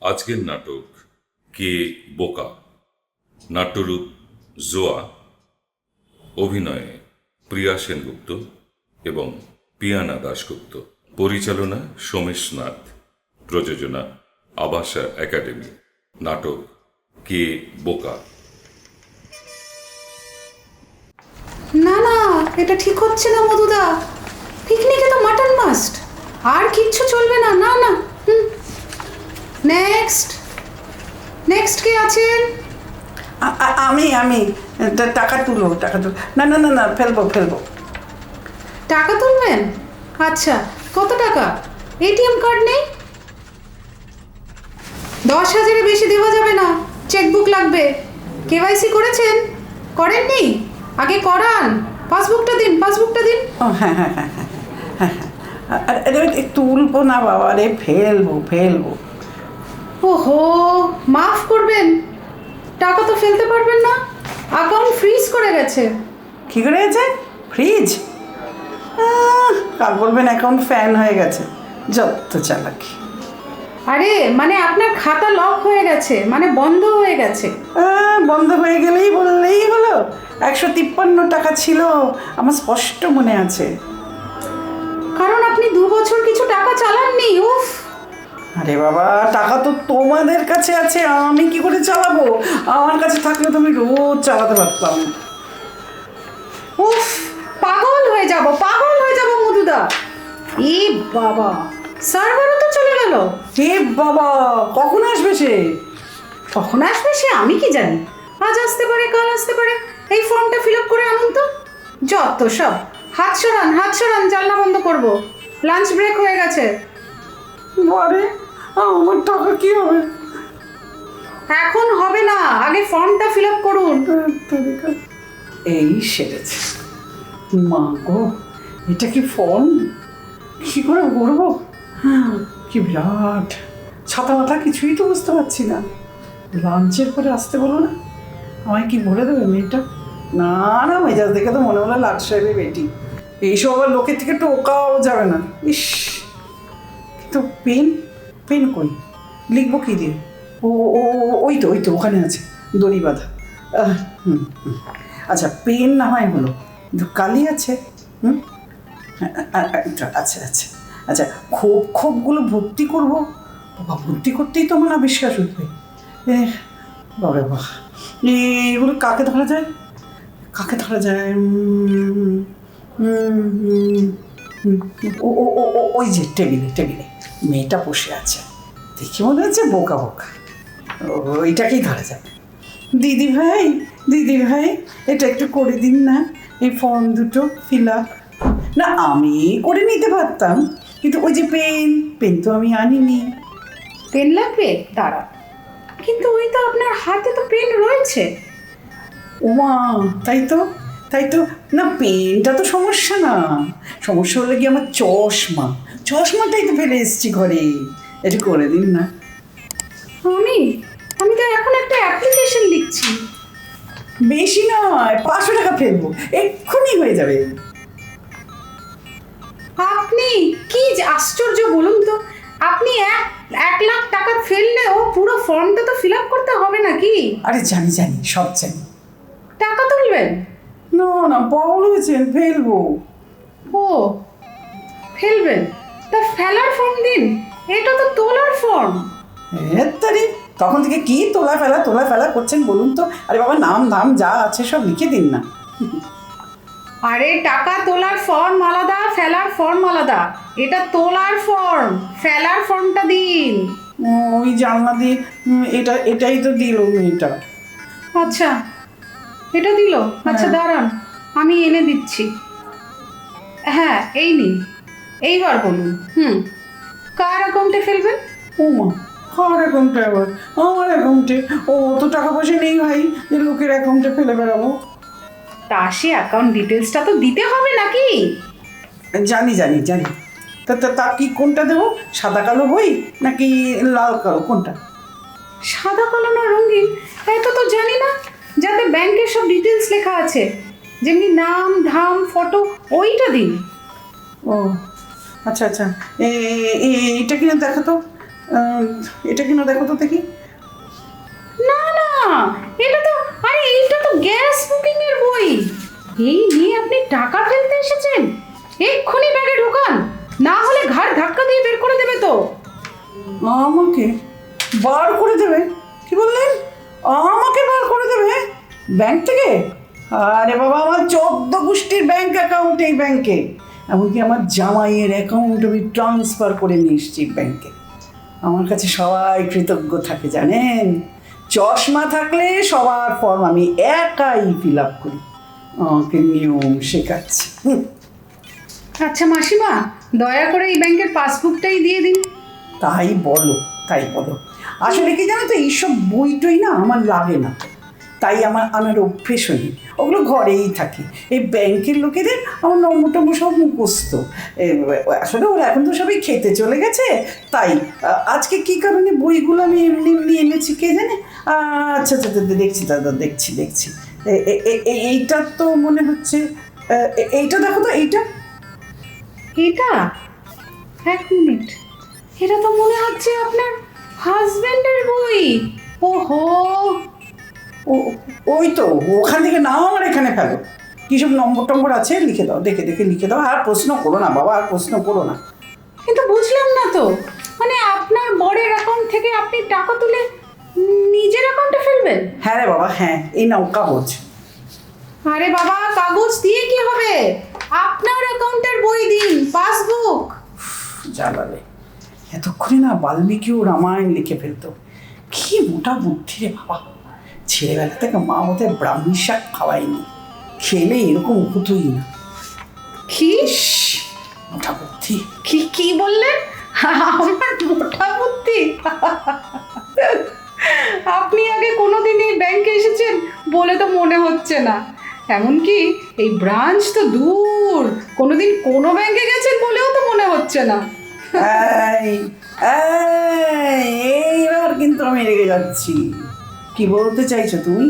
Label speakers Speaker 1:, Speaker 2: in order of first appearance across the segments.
Speaker 1: আজকের নাটক কে বোকা। নাট্যরূপ জোয়া, অভিনয়ে প্রিয়া সেনগুপ্ত এবং পিয়ানা দাশগুপ্ত, পরিচালনা সোমেশ নাথ, প্রযোজনা আবাসা একাডেমি। নাটক কে বোকা।
Speaker 2: না না, এটা ঠিক হচ্ছে না মধুদা। পিকনিকে তো মাটন মাস্ট, আর কিচ্ছু চলবে না। না না, নেক্সট নেক্সট কে আছেন?
Speaker 3: আমি টাকা তুলো। না না না না, ফেলবো।
Speaker 2: টাকা তুলবেন? আচ্ছা, কত টাকা? এটিএম কার্ড নেই? 10,000-এর বেশি দেওয়া যাবে না, চেকবুক লাগবে। কেওয়াইসি করেছেন? করেননি? আগে করান। পাসবুকটা দিন।
Speaker 3: ও হ্যাঁ, আরে তুলবো না বাবা রে, ফেলবো।
Speaker 2: ওহো, মাফ করবেন, টাকা তো ফেলতে পারবেন না। অ্যাকাউন্ট ফ্রিজ করে গেছে।
Speaker 3: কী করে গেছে? ফ্রিজ? কাল বলবেন অ্যাকাউন্ট ফ্যান হয়ে গেছে। যত চালাকি।
Speaker 2: আরে মানে আপনার খাতা লক হয়ে গেছে, মানে বন্ধ হয়ে গেছে।
Speaker 3: বন্ধ হয়ে গেলেই বললেই হলো। 153 টাকা ছিল, আমার স্পষ্ট মনে আছে।
Speaker 2: কারণ আপনি 2 বছর কিছু টাকা চালাননি। উফ,
Speaker 3: আরে বাবা, টাকা তো তোমাদের কাছে আছে, আমি কি করে চালাবো? আমার কাছে থাকলে তো আমি রোজ চালাতে পারতাম।
Speaker 2: উফ, পাগল হয়ে যাব মধুদা। এ বাবা, সার্ভারও তো চলে গেল।
Speaker 3: হে বাবা, কখন আসবে সে?
Speaker 2: কখন আসবে সে আমি কি জানি। আজ আসতে পারে, কাল আসতে পারে। এই ফর্মটা ফিল আপ করে আনুন তো। যত সব। হাত সরান, জানলা বন্ধ করব। লাঞ্চ ব্রেক হয়ে গেছে।
Speaker 3: বারে, আমার টাকা কি হবে?
Speaker 2: এখন হবে না, আগে ফর্মটা ফিল আপ করুন।
Speaker 3: এই সেরেছে। মা গো, এটা কি ফর্ম? কি করে করবো? কি বিরাট ছাতা মাথা, কিছুই তো বুঝতে পারছি না। লাঞ্চের পরে আসতে বলো না, আমায় কি বলে দেবে মেয়েটা? না না, মেজাজ দেখে তো মনে হলো লাট সাহেবের বেটি। এইসব আবার লোকের থেকে টোকাও যাবে না। ইস, কিন্তু পেন কই? লিখবো কি দিয়ে? ওই তো ওখানে আছে, দড়ি বাঁধা। আচ্ছা, পেন না হয় হলো, কিন্তু কালি আছে। আচ্ছা, খোপগুলো ভর্তি করবো। বাবা, ভর্তি করতেই তো আমার না বিশ্বাস উঠবে। বাবা, এগুলো কাকে ধরা যায়? ওই যে টেবিলে মেয়েটা বসে আছে, দেখি মনে হচ্ছে বোকা। ওইটাকেই ধরা যাবে। দিদি ভাই, এটা একটু করে দিন না, এই ফর্ম দুটো ফিল আপ। না, আমি করে নিতে পারতাম, কিন্তু ওই যে পেন তো আমি আনিনি।
Speaker 2: পেন লাগবে? দাঁড়া, কিন্তু ওই তো আপনার হাতে তো পেন রয়েছে।
Speaker 3: ওমা, তাই তো। না, পেনটা তো সমস্যা না। সমস্যা হলে কি আমার চশমাটাই তো ফেলে এসেছি ঘরে। এটা করে দিন না।
Speaker 2: আমি তো এখন একটা অ্যাপ্লিকেশন লিখছি।
Speaker 3: বেশি নয়, 500 টাকা ফেলবো, এক্ষুনি হয়ে যাবে।
Speaker 2: আপনি কি আশ্চর্য বলুন তো। আপনি 1 লাখ টাকা ফেললেও পুরো ফর্মটা তো ফিল আপ করতে হবে নাকি?
Speaker 3: আরে জানি, সব জানি।
Speaker 2: টাকা তুলবেন?
Speaker 3: না, পাগল হয়েছেন, ফেলবো।
Speaker 2: ও, ফেলবেন? তা ফেলার ফর্ম দিন, এটা তো তোলার ফর্ম।
Speaker 3: তারি, তখন থেকে কি তোলা ফেলা করছেন বলুন তো? আরে বাবা, নাম যা আছে সব লিখে দিন না।
Speaker 2: আরে, টাকা তোলার ফর্ম আলাদা, ফেলার ফর্ম আলাদা। এটা তোলার ফর্ম, ফেলার ফর্মটা দিন।
Speaker 3: ওই জানলা দিয়ে এটাই তো দিল মেয়েটা।
Speaker 2: আচ্ছা, এটা দিল। আচ্ছা দাঁড়ান, আমি এনে দিচ্ছি। হ্যাঁ, এই নিন। এইবার বলুন। কার অ্যাকাউন্টে ফেলবেন?
Speaker 3: ওমা, কার অ্যাকাউন্টে আবার? আমার অ্যাকাউন্টে? অত টাকা পয়সা নেই ভাই যে লোকের অ্যাকাউন্টে ফেলে বেড়াবো।
Speaker 2: তা সে অ্যাকাউন্ট ডিটেলসটা তো দিতে হবে নাকি?
Speaker 3: জানি। তা কি কোনটা দেবো? সাদা কালো বই নাকি লাল কালো, কোনটা?
Speaker 2: সাদা কালো না রঙিন, এত তো জানি না। যাতে ব্যাংকের সব ডিটেলস লেখা আছে, যেমনি নাম ধাম ফটো, ওইটা দিন।
Speaker 3: ও আচ্ছা, এইটা কিনে দেখো তো। এটা কিনা দেখো তো দেখি।
Speaker 2: না না, এটা তো, আরে এইটা তো গ্যাস বুকিং এর বই। এই নিয়ে আপনি টাকা ফেলতে এসেছেন? এক্ষুনি ব্যাগে ঢোকান, না হলে ঘাড় ধাক্কা দিয়ে বের করে দেবে তো।
Speaker 3: আমাকে বার করে দেবে? কি বললেন? আমাকে বার করে দেবে ব্যাংক থেকে? আরে বাবা, আমার 14 গোষ্ঠীর ব্যাংক অ্যাকাউন্ট এই ব্যাংকে। এমনকি আমার জামাইয়ের অ্যাকাউন্ট আমি ট্রান্সফার করে নিয়ে এসেছি ব্যাংকে। আমার কাছে সবাই কৃতজ্ঞ থাকে জানেন। চশমা থাকলে সবার ফর্ম আমি একাই ফিল আপ করি। আমাকে নিয়ম শেখাচ্ছে।
Speaker 2: আচ্ছা মাসিমা, দয়া করে এই ব্যাংকের পাসবুকটাই দিয়ে দিন।
Speaker 3: তাই বলো, তাই বলো। আসলে কি জানো তো, এইসব বই টই না আমার লাগে না, তাই আমার আনার অভ্যেস হয়নি। ওগুলো ঘরেই থাকে। এই ব্যাংকের লোকেদের আমার নম্বর টম্বর সব মুখস্থ। আসলে ওরা এখন তো সবাই খেতে চলে গেছে, তাই আজকে কি কারণে বইগুলো আমি এমনি এমনি এনেছি কে জানে। আচ্ছা আচ্ছা দেখছি দাদা, দেখছি দেখছি। এইটা তো মনে হচ্ছে, এইটা দেখো তো, এইটা।
Speaker 2: এটা, এক মিনিট, এটা তো মনে হচ্ছে আপনার হাজবেন্ডের বই। ওহো,
Speaker 3: ওই তো, ওখান থেকে নাও আমার এখানে ফেলো। কী সব নম্বর টম্বর আছে লিখে দাও, দেখে দেখে লিখে দাও। আর প্রশ্ন করো না বাবা, আর প্রশ্ন করো না।
Speaker 2: কিন্তু বুঝলাম না তো, মানে আপনার বরের অ্যাকাউন্ট থেকে আপনি টাকা তুলে নিজের অ্যাকাউন্টে ফেলবেন?
Speaker 3: হ্যাঁ রে বাবা, হ্যাঁ, এই নাও কাগজ।
Speaker 2: আরে বাবা, কাগজ দিয়ে কি হবে? আপনার অ্যাকাউন্টের বই দিন, পাসবুক।
Speaker 3: জ্বালালে, এতক্ষণে না বাল্মীকিও রামায়ণ লিখে ফেলতো। কি মোটা বুদ্ধি রে বাবা। ছেলেবেলা থেকে মা ওদের ব্রাহ্মী শাক খাওয়ায়নি, খেলে এরকম হতোই না।
Speaker 2: কি
Speaker 3: মোটা বুদ্ধি।
Speaker 2: কি কি বললেন? আমার মোটা বুদ্ধি? আপনি আগে কোনোদিন এই ব্যাংকে এসেছেন বলে তো মনে হচ্ছে না। এমনকি এই ব্রাঞ্চ তো দূর, কোনোদিন কোনো ব্যাংকে গেছেন বলেও তো মনে হচ্ছে না।
Speaker 3: এইবার কিন্তু আমি রেগে যাচ্ছি। কি বলতে চাইছো তুমি?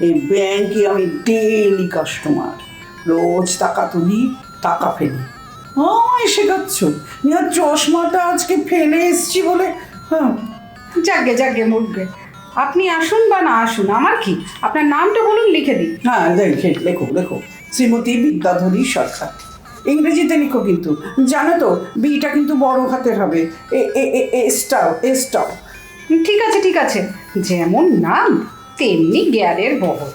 Speaker 3: এই ব্যাংকে আমি ডেইলি কাস্টমার, রোজ টাকা তুলি, টাকা ফেলি। আমায় শেখাচ্ছ? চশমাটা আজকে ফেলে এসছি বলে? হ্যাঁ,
Speaker 2: যাকে যাকে মুখবে, আপনি আসুন বা না আসুন আমার কি, আপনার নামটা বলুন, লিখে দিই।
Speaker 3: হ্যাঁ, লেখো লেখো, শ্রীমতী বিদ্যাধরী সরকার। ইংরেজিতে লিখো কিন্তু, জানো তো বিটা কিন্তু বড় হাতের হবে। এস্টাও।
Speaker 2: ঠিক আছে ঠিক আছে, যেমন নাম তেমনি জ্ঞানের বহর।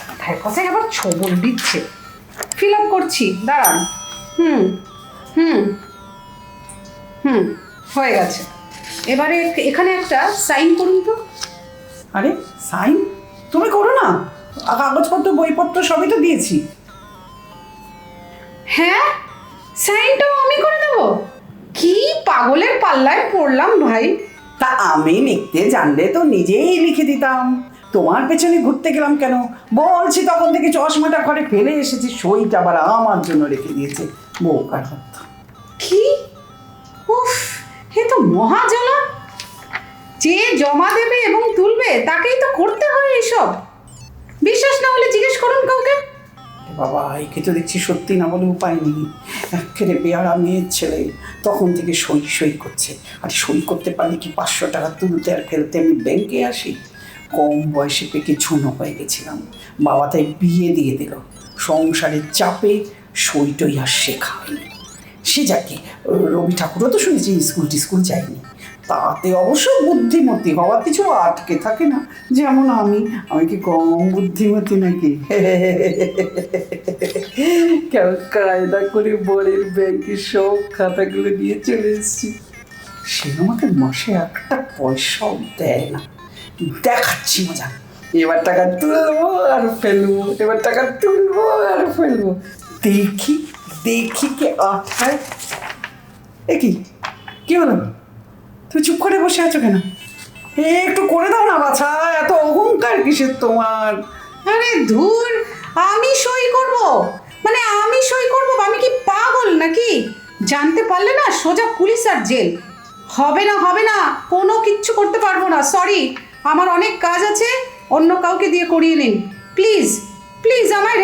Speaker 2: কথায় কথায় আবার ছবল দিচ্ছে। ফিল আপ করছি, দাঁড়ান। হুম হুম হুম হয়ে গেছে। এবারে এখানে একটা সাইন করুন তো।
Speaker 3: আরে সাইন তুমি করো না, কাগজপত্র বইপত্র সবই তো দিয়েছি।
Speaker 2: হ্যাঁ, সাইনটাও আমি করে দেবো? কি পাগলের পাল্লায় পড়লাম ভাই।
Speaker 3: তা আমি লিখতে জানলে তো নিজেই লিখে দিতাম। তোমার পেছনে ঘুরতে গেলাম কেন? বলছি তখন থেকে চশমাটা ঘরে ফেলে এসেছি, সইটা আবার আমার জন্য রেখে দিয়েছে। বোকার হত।
Speaker 2: কি, উফ, এ তো মহাজ্বালা। যে জমা দেবে এবং তুলবে তাকেই তো করতে হয় এইসব। বিশ্বাস না হলে জিজ্ঞেস করুন কাউকে।
Speaker 3: বাবা, একে তো দেখছি সত্যি না বলে উপায় নেই। একেবারে বেয়ারা মেয়ের ছেলে, তখন থেকে সই করছে। আর সই করতে পারলে কি 500 টাকা তুলতে আর ফেলতে আমি ব্যাংকে আসি? কম বয়সে পেকে ঝুনো হয়ে গেছিলাম, বাবা তাই বিয়ে দিয়ে দিল। সংসারের চাপে সইটই আর শেখা হয়নি। সে যাকে, রবি ঠাকুরও তো শুনেছি স্কুল যায়নি। তাতে অবশ্য বুদ্ধিমতী হওয়ার কিছু আটকে থাকে না। যেমন আমি কি কম বুদ্ধিমতী নাকি? কেমন কায়দা করে বরের ব্যাংকের সব খাতাগুলো নিয়ে চলে এসেছি। সে আমাকে মাসে একটা পয়সাও দেয় না। দেখাচ্ছি মজা। এবার টাকা তুলবো আর ফেলবো, এবার টাকা তুলবো আর ফেলবো। দেখি কে আঠায়। কি হলো? তুই চুপ করে বসে আছো কেন? একটু করে দাও না বাছা, এত অহংকার কিসের তোমার?
Speaker 2: আরে ধুর, আমি সই করব? মানে আমি সই করব? আমি কি পাগল নাকি? জানতে পারলে না সোজা পুলিশ আর জেল। হবে না, কোনো কিচ্ছু করতে পারবো না। সরি, আমার অনেক কাজ আছে, অন্য কাউকে দিয়ে করিয়ে নিন প্লিজ। প্লিজ আমায়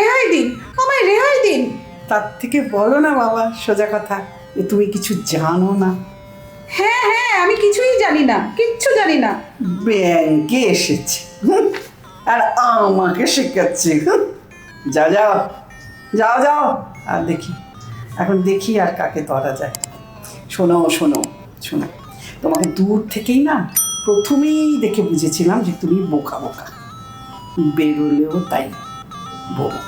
Speaker 2: রেহাই দিন।
Speaker 3: তার থেকে বলো না বাবা সোজা কথা, যে তুমি কিছু জানো না।
Speaker 2: হ্যাঁ হ্যাঁ, আমি কিছুই জানি না, কিচ্ছু জানি না।
Speaker 3: ব্যাংকে এসেছে আর আমাকে শেখাচ্ছে। যাও যাও যাও যাও, আর দেখি, এখন দেখি আর কাকে ধরা যায়। শোনো শোনো শোনো, তোমাকে দূর থেকেই না প্রথমেই দেখে বুঝেছিলাম যে তুমি বোকা বোকা, বেরোলেও তাই, বোকা।